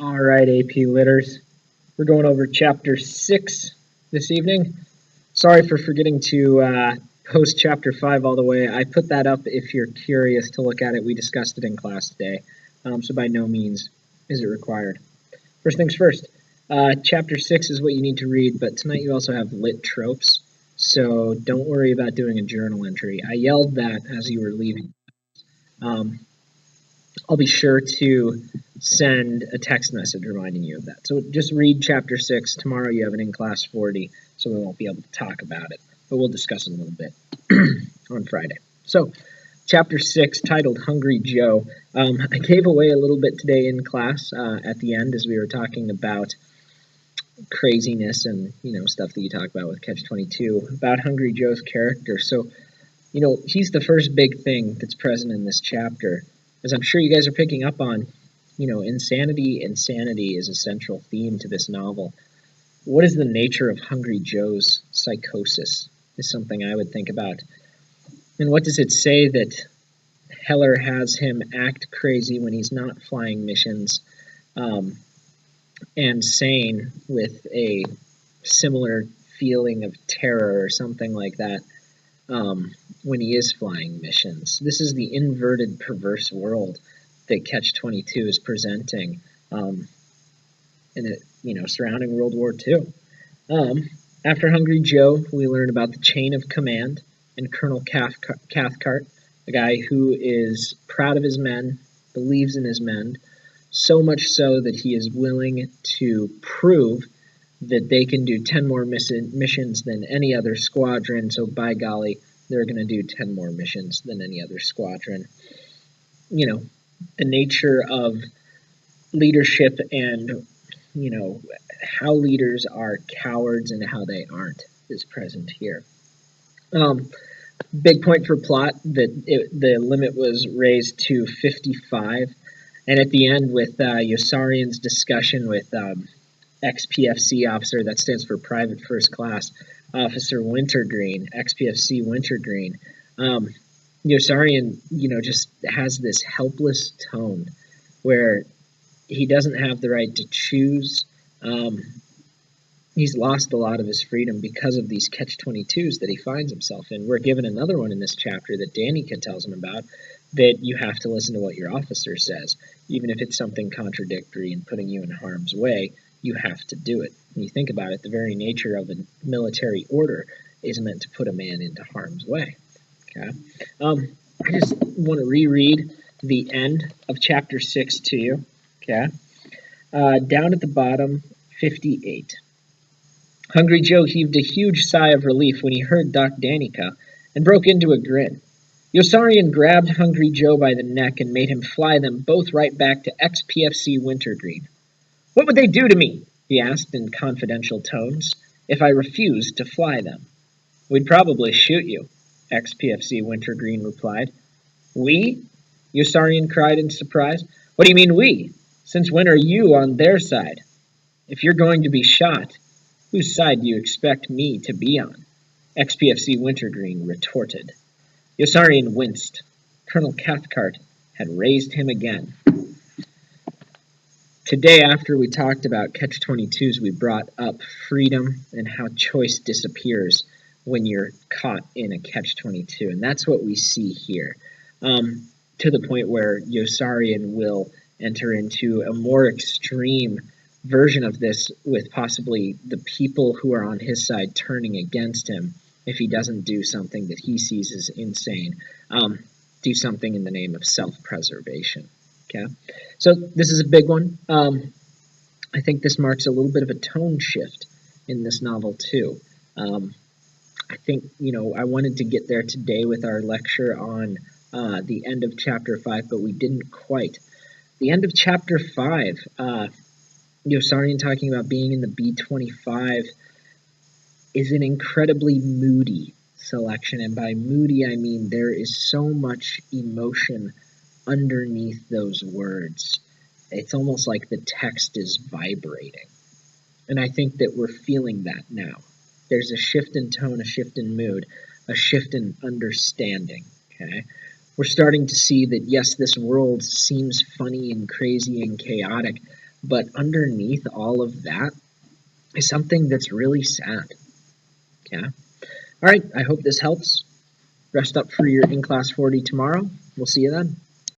All right, AP Litters. We're going over Chapter 6 this evening. Sorry for forgetting to post Chapter 5 all the way. I put that up if you're curious to look at it. We discussed it in class today, so by no means is it required. First things first, Chapter 6 is what you need to read, but tonight you also have lit tropes, so don't worry about doing a journal entry. I yelled that as you were leaving. Um, I'll be sure to send a text message reminding you of that. So just read chapter 6. Tomorrow you have an in-class 40, so we won't be able to talk about it, but we'll discuss it a little bit on Friday. So chapter 6, titled Hungry Joe. I gave away a little bit today in class at the end as we were talking about craziness and, stuff that you talk about with Catch-22, about Hungry Joe's character. So, he's the first big thing that's present in this chapter. As I'm sure you guys are picking up on, insanity is a central theme to this novel. What is the nature of Hungry Joe's psychosis is something I would think about. And what does it say that Heller has him act crazy when he's not flying missions, and sane with a similar feeling of terror or something like that when he is flying missions? This is the inverted, perverse world that Catch-22 is presenting, surrounding World War II. After Hungry Joe, we learn about the chain of command and Colonel Cathcart, a guy who is proud of his men, believes in his men, so much so that he is willing to prove that they can do 10 more missions than any other squadron, so by golly, they're going to do 10 more missions than any other squadron. The nature of leadership and, how leaders are cowards and how they aren't is present here. Big point for plot that the limit was raised to 55. And at the end, with Yossarian's discussion with XPFC officer, that stands for Private First Class, Officer Wintergreen, XPFC Wintergreen, Yossarian, just has this helpless tone where he doesn't have the right to choose. He's lost a lot of his freedom because of these Catch-22s that he finds himself in. We're given another one in this chapter that Danica tells him about, that you have to listen to what your officer says. Even if it's something contradictory and putting you in harm's way, you have to do it. When you think about it, the very nature of a military order is meant to put a man into harm's way. Okay? I just want to reread the end of chapter 6 to you. Okay? Down at the bottom, 58. Hungry Joe heaved a huge sigh of relief when he heard Doc Danica and broke into a grin. Yossarian grabbed Hungry Joe by the neck and made him fly them both right back to XPFC Wintergreen. "What would they do to me?" he asked in confidential tones, "if I refused to fly them?" "We'd probably shoot you," XPFC Wintergreen replied. "We?" Yossarian cried in surprise. "What do you mean we? Since when are you on their side? If you're going to be shot, whose side do you expect me to be on?" XPFC Wintergreen retorted. Yossarian winced. Colonel Cathcart had raised him again. Today, after we talked about Catch-22s, we brought up freedom and how choice disappears when you're caught in a Catch-22, and that's what we see here, to the point where Yossarian will enter into a more extreme version of this, with possibly the people who are on his side turning against him if he doesn't do something that he sees as insane, do something in the name of self-preservation. Okay, so this is a big one. I think this marks a little bit of a tone shift in this novel too. I think, I wanted to get there today with our lecture on the end of chapter 5, but we didn't quite. The end of chapter 5, Yossarian talking about being in the B-25 is an incredibly moody selection, and by moody I mean there is so much emotion underneath those words. It's almost like the text is vibrating, and I think that we're feeling that now. There's a shift in tone, a shift in mood, a shift in understanding. Okay, we're starting to see that yes, this world seems funny and crazy and chaotic, but underneath all of that is something that's really sad. Yeah. All right, I hope this helps. Rest up for your in-class 40 tomorrow. We'll see you then.